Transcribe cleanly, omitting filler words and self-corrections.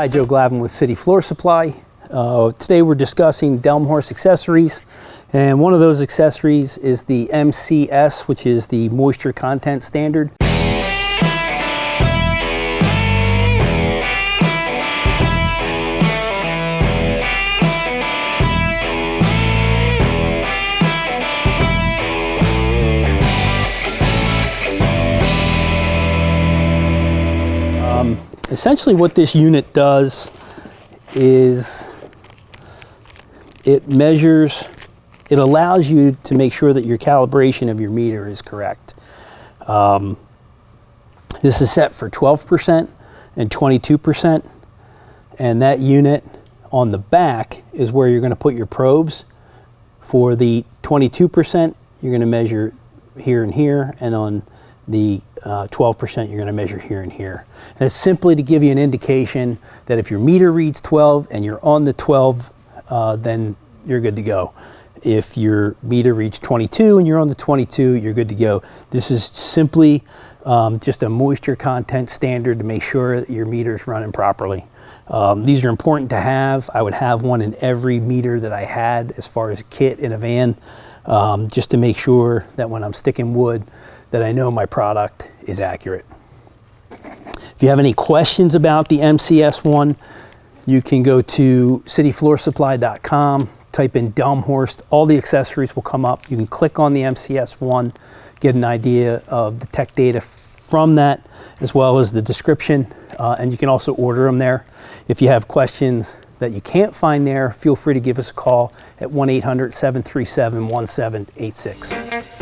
Hi, Joe Glavin with City Floor Supply. Today we're discussing Delmhorst accessories, and one of those accessories is the MCS, which is the moisture content standard. Essentially what this unit does is it measures, it allows you to make sure that your calibration of your meter is correct. This is set for 12% and 22%, and that unit on the back is where you're going to put your probes. For the 22%, you're going to measure here and here, and on the 12% you're going to measure here and here. And it's simply to give you an indication that if your meter reads 12 and you're on the 12, then you're good to go. If your meter reads 22 and you're on the 22, you're good to go. This is simply just a moisture content standard to make sure that your meter's running properly. These are important to have. I would have one in every meter that I had as far as kit in a van, just to make sure that when I'm sticking wood, that I know my product is accurate. If you have any questions about the MCS one, you can go to cityfloorsupply.com, type in Delmhorst, all the accessories will come up. You can click on the MCS one, get an idea of the tech data from that, as well as the description, and you can also order them there. If you have questions that you can't find there, feel free to give us a call at 1-800-737-1786.